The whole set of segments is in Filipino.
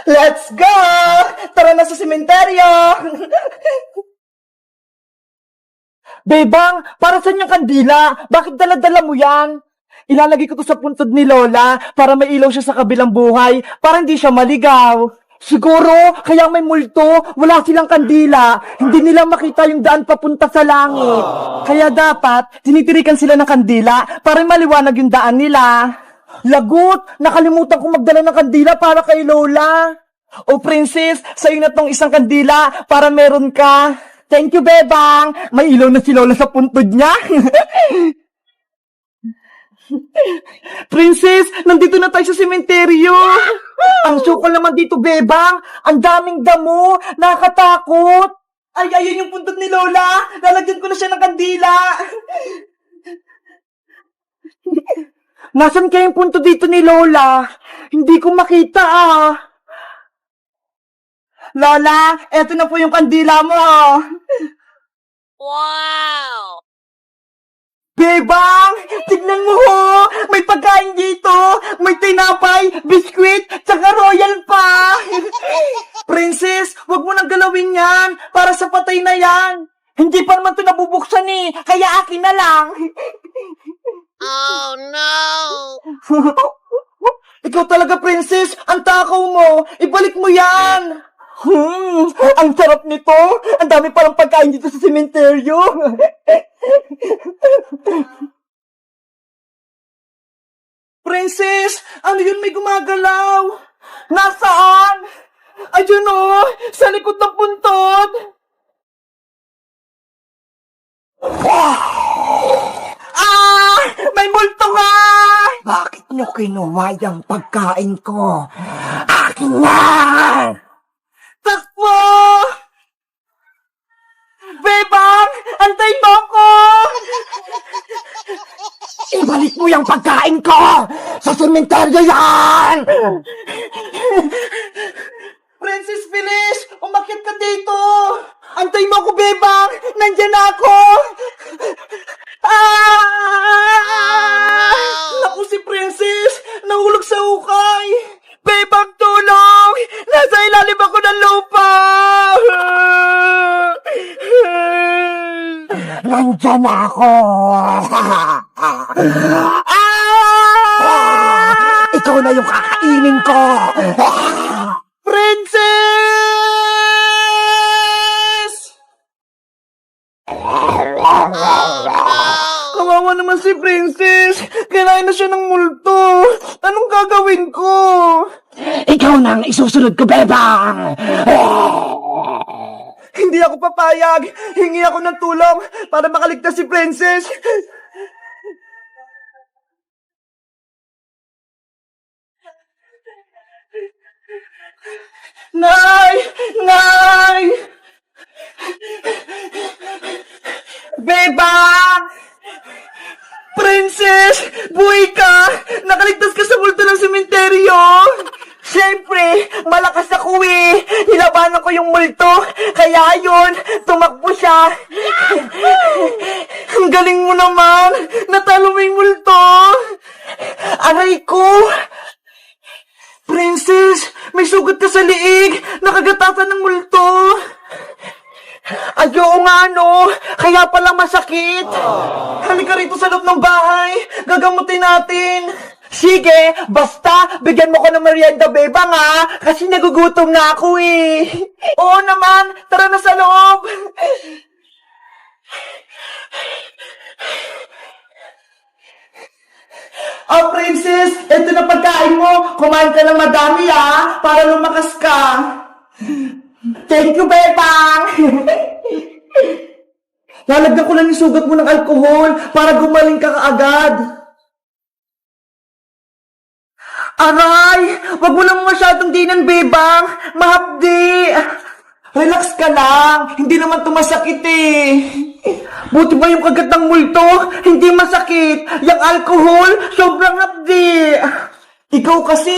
Let's go! Tara na sa sementeryo! Bebang, para saan yung kandila? Bakit dala-dala mo yan? Ilalagay ko to sa puntod ni Lola para may ilaw siya sa kabilang buhay, para hindi siya maligaw. Siguro, kaya may multo, wala silang kandila, hindi nila makita yung daan papunta sa langit. Kaya dapat, tinitirikan sila ng kandila para maliwanag yung daan nila. Lagot, nakalimutan kong magdala ng kandila para kay Lola. O princess, sa'yo na tong isang kandila para meron ka. Thank you, Bebang. May ilaw na si Lola sa puntod niya. Princess, nandito na tayo sa sementeryo. Ang sukol naman dito, Bebang. Ang daming damo. Nakakatakot. Ay, ayun yung puntod ni Lola. Lalagyan ko na siya ng kandila. Nasaan kaya yung punto dito ni Lola? Hindi ko makita Lola, eto na po yung kandila mo. Wow! Bebang, tignan mo ho. May pagkain dito. May tinapay, biskwit, tsaka royal pa. Princess, wag mo nang galawin yan. Para sa patay na yan. Hindi pa naman ito nabubuksan kaya akin na lang. Oh no! Ikaw talaga, princess. Ang takaw mo. Ibalik mo yan. Ang sarap nito. Ang dami palang pagkain dito sa sementeryo. Princess, ano yun may gumagalaw? Nasaan? Ayun sa likod ng puntod. May multo nga! Bakit nyo kinuha yung pagkain ko? Akin na! Takbo! Bebang! Antay mo ko! Ibalik mo yung pagkain ko! Sa sementeryo yan! Princess Feliz! Umakyat ka dito! Antay mo ko, Bebang! Nandyan ako! Naku si Princess! Nahulog sa ukay! Bebang, tulong! Nasa ilalim ako ng lupa! Nandyan ako! Ikaw na yung kakainin ko! Princess! Kawawa naman si Princess! Kinain na siya ng multo! Anong gagawin ko? Ikaw nang isusunod ko, Bebang! Hindi ako papayag! Hingi ako ng tulong para makaligtas si Princess! Nay! Nay! Bebang! Princess! Buhay ka! Nakaligtas ka sa multo ng sementeryo! Siyempre, malakas ako Nilabanan ko yung multo. Kaya yun, tumakbo siya. Ang galing mo naman. Natalo mo yung multo. Aray ko. Princess, may sugat ka sa liig. Nakagatasan ng multo. Ayo nga kaya pala masakit. Halika rito sa loob ng bahay. Gagamutin natin. Sige, basta bigyan mo ko ng merienda, Bebang kasi nagugutom na ako Oo naman, tara na sa loob. Oh, Princess, ito na pagkain mo. Kumain ka ng madami para lumakas ka. Thank you, Bebang! Lalagyan ko lang yung sugat mo ng alkohol para gumaling ka kaagad. Aray! Wag mo naman masyadong dinan, Bebang! Mahapdi! Relax ka lang! Hindi naman tumasakit Buti ba yung kagat ng multo? Hindi masakit! Yung alcohol, sobrang hapdi! Ikaw kasi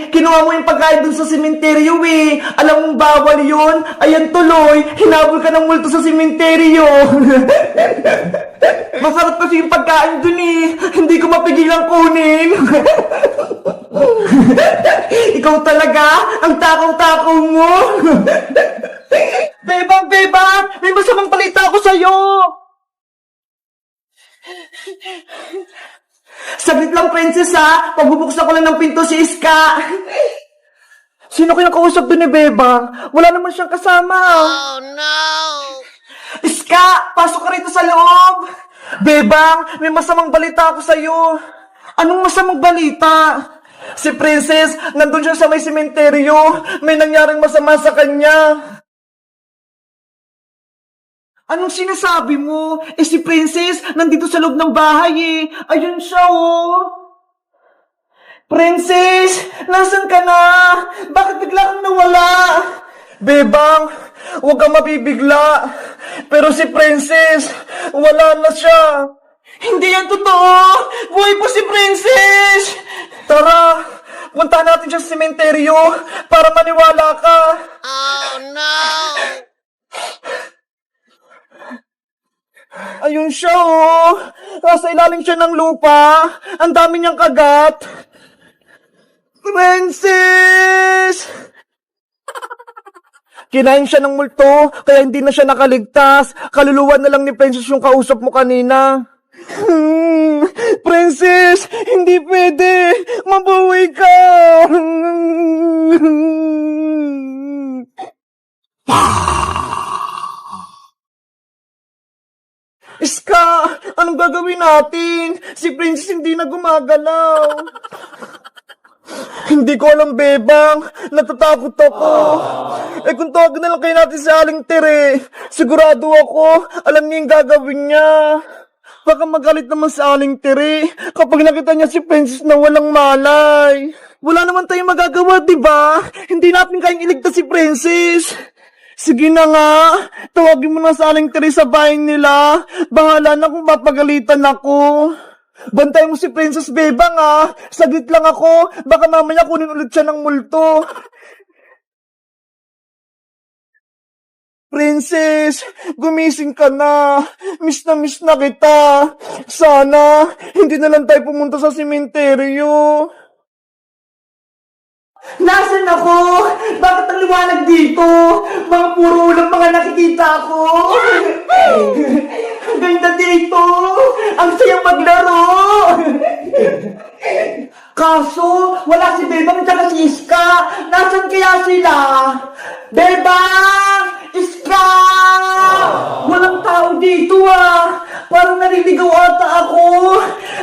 kinuha mo yung pagkain dun sa sementeryo eh. Alam mong bawal yun. Ayan tuloy, hinabol ka ng multo sa sementeryo. Masarap kasi yung pagkain dun eh. Hindi ko mapigilang kunin. Ikaw talaga, ang takaw-takaw mo. Bebang, may masamang balita ako sa'yo. Saglit lang, princess ha. Pagbubuksan ko lang ng pinto si Iska. Sino kayang kausap doon ni Bebang? Wala naman siyang kasama. Oh no! Iska, pasok ka rito sa loob. Bebang, may masamang balita ako sa'yo. Anong masamang balita? Si Princess, nandun siya sa may sementeryo. May nangyaring masama sa kanya. Anong sinasabi mo? Si Princess, nandito sa loob ng bahay eh. Ayun siya oh. Princess, nasan ka na? Bakit bigla kang nawala? Bebang, huwag kang mabibigla. Pero si Princess, wala na siya. Hindi yan totoo. Buhay po si Princess. Tara, punta natin siya sa sementeryo para maniwala ka. Oh no! Ayun siya, oh. Nasa ilalim siya ng lupa. Ang dami niyang kagat. Princess! Kinain siya ng multo, kaya hindi na siya nakaligtas. Kaluluwa na lang ni Princess yung kausap mo kanina. Princess, hindi pwede. Mabuhay ka. Iska, anong gagawin natin? Si Princess hindi na gumagalaw. Hindi ko alam, Bebang. Natatakot ako. Kung tawagin na lang kayo natin sa Aling Tere, sigurado ako, alam niya yung gagawin niya. Baka magalit naman sa Aling Tere kapag nakita niya si Princess na walang malay. Wala naman tayong magagawa, di ba? Hindi natin kayang iligtas si Princess. Sige na nga, tawagin mo na sa Aling Tere sa bahay nila. Bahala na kung mapagalitan ako. Bantay mo si Princess Bebang ah. Saglit lang ako, baka mamaya kunin ulit siya ng multo. Princess, gumising ka na. Miss na kita. Sana, hindi na lang tayo pumunta sa sementeryo. Nasaan ako? Bakit ang liwanag dito? Mga puro ulang mga nakikita ko. Ang ganda dito. Ang sayang maglaro. Kaso, wala si Bebang at si Iska. Nasaan kaya sila? Bebang! Iska! Walang tao dito ah. Parang naliligaw ata ako.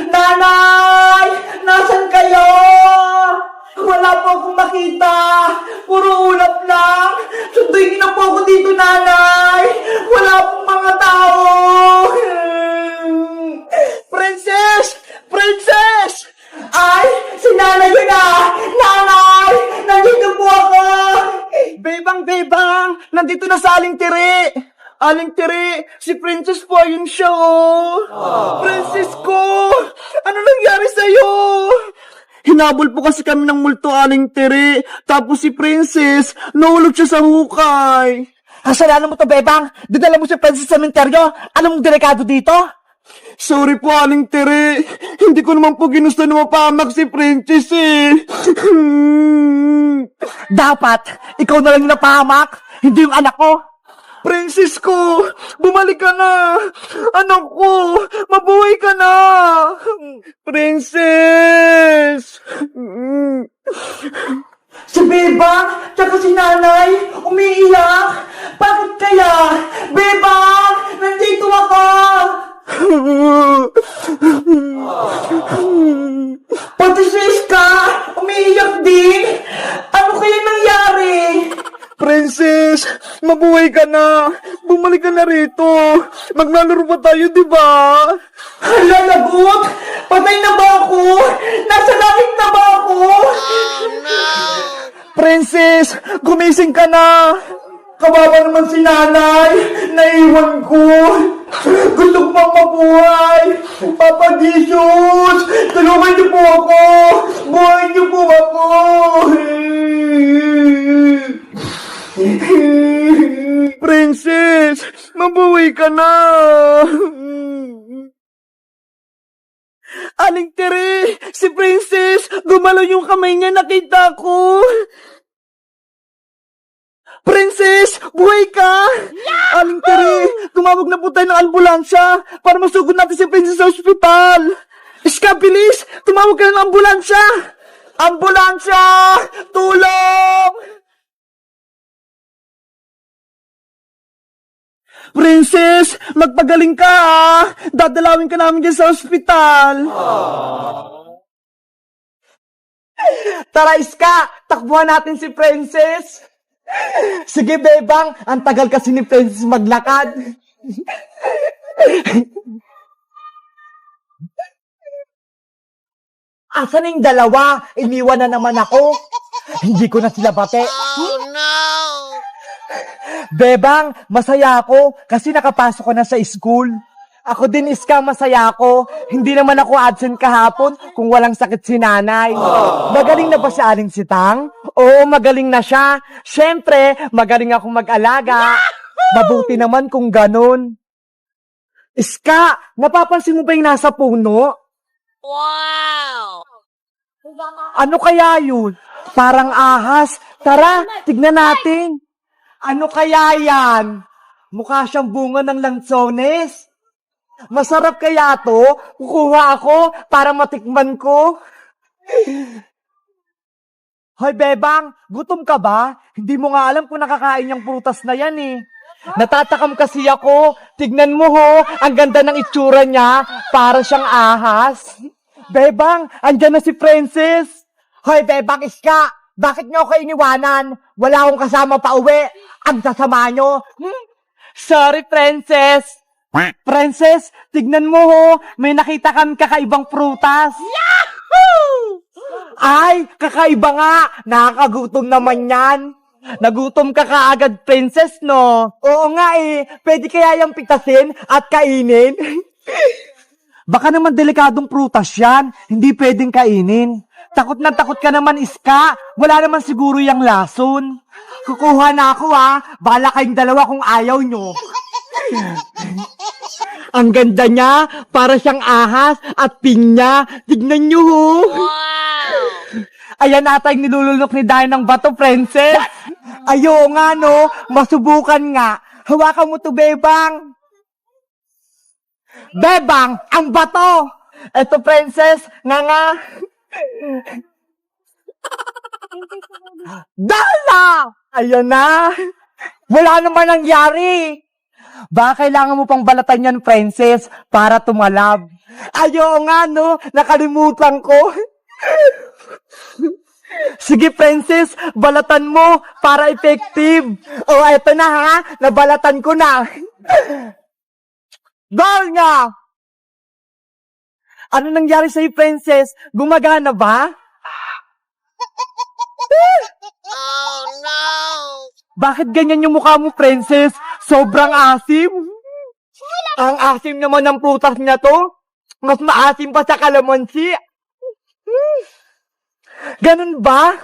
Nanay! Nasaan kayo? Wala po akong makita. Puro ulap lang. Sunduin niyo na po ako dito, nanay. Wala pong mga tao. Princess! Princess! Ay, si nanay yun ah. Nanay! Nandito po ako. Bebang! Nandito na sa Aling Tere. Aling Tere, si Princess po, ayun siya oh. Princess ko! Ano nangyari sa'yo? Hinabol po kasi kami ng multo, Aling Tere. Tapos si Princess, nahulog siya sa hukay. Kasalanan mo to, Bebang. Dinala mo si Princess sa sementeryo. Anong delikado dito? Sorry po, Aling Tere. Hindi ko naman po ginusto na mapahamak si Princess eh. Dapat, ikaw na lang yung napahamak. Hindi yung anak ko. Princess ko, bumalik ka na. Anak ko, mabuhay ka na. Princess. Si Bebang, tsaka si nanay, umiiyak. Bakit kaya? Bebang, nandito ako. Pati si Iska, umiiyak din. Ano kaya nangyari? Princess, mabuhay ka na. Bumalik ka na rito. Maglalaro pa tayo, di ba? Hala, lagot! Patay na ba ako? Nasa langit na ba ako? Oh no! Princess, gumising ka na. Kawawa naman si nanay. Naiwan ko. Gusto ko pang mabuhay! Papa Jesus! Tulungan niyo po ako! Buhayin niyo po ako! Princess! Mabuhay ka na! Aling Tere! Si Princess! Gumalaw yung kamay niya, nakita ko! Princess! Buhay ka! Aling Tere! Tumawag na po tayo ng ambulansya para masugod natin si Princess sa ospital! Iska, bilis! Tumawag ka na ng ambulansya! Ambulansya! Tulong! Princess! Magpagaling ka ah! Dadalawin ka namin dyan sa ospital! Tara, Iska! Takbuhan natin si Princess! Sige, Bebang. Ang tagal kasi ni Princess maglakad. Asan na yung dalawa? Iniwan na naman ako. Hindi ko na sila bate. Oh no! Bebang, masaya ako kasi nakapasok ko na sa school. Ako din, Iska, masaya ako. Hindi naman ako absent kahapon kung walang sakit si nanay. Magaling na ba si Aling Sitang? Oo, magaling na siya. Siyempre, magaling akong mag-alaga. Mabuti naman kung ganun. Iska, napapansin mo ba yung nasa puno? Wow! Ano kaya yun? Parang ahas. Tara, tignan natin. Ano kaya yan? Mukha siyang bunga ng lansones. Masarap kaya to? Kukuha ako para matikman ko. Hoy, Bebang, gutom ka ba? Hindi mo nga alam kung nakakain yung prutas na yan eh. Natatakam kasi ako. Tignan mo ho, ang ganda ng itsura niya. Para siyang ahas. Bebang, andyan na si Princess. Hoy, Bebang, Iska, bakit niyo ako iniwanan? Wala akong kasama pa uwi. Ang sasama niyo. Sorry, Princess. Princess, tignan mo ho, may nakita kami kakaibang prutas. Yahoo! Ay, kakaiba nga. Nakakagutom naman yan. Nagutom ka kaagad, Princess, no? Oo nga eh. Pwede kaya yung pitasin at kainin? Baka naman delikadong prutas yan. Hindi pwedeng kainin. Takot na takot ka naman, Iska. Wala naman siguro yung lason. Kukuha na ako ha. Bala kayong dalawa kung ayaw nyo. Ang ganda niya, para siyang ahas at pinya. Tignan niyo ho. Wow! Ayan ata yung nilulunok ni Dayan ng bato, Princess. Ayo nga no, masubukan nga. Hawakan mo to, Bebang. Bebang, ang bato. Eto, Princess, nga. Dala! Ayan na. Wala naman nangyari. Baka kailangan mo pang balatan yan, Princess, para tumalab. Ayo nga, no? Nakalimutan ko. Sige, Princess, balatan mo para effective. Oh, eto na ha. Nabalatan ko na. Dahil nga! Ano nangyari sa'yo, Princess? Gumagana ba? Oh no! Bakit ganyan yung mukha mo, Princess? Sobrang asim. Ang asim naman ng prutas niya to. Mas maasim pa sa kalamansi. Ganun ba?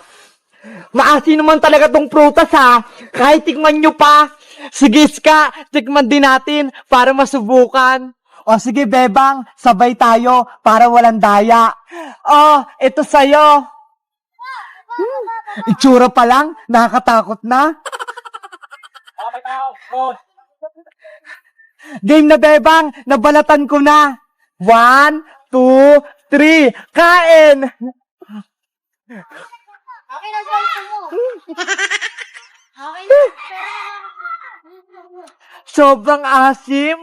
Maasim naman talaga tong prutas ha. Kahit tikman nyo pa. Sige, Ska, tikman din natin para masubukan. O sige, Bebang, sabay tayo para walang daya. Oh, ito sa'yo. Itsura pa lang, nakakatakot na. Game na, Bebang, nabalatan ko na. 1, 2, 3, kain! Okay na, guys, mo. Okay na. Sobrang asim.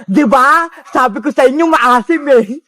Diba? Sabi ko sa inyo, maasim eh.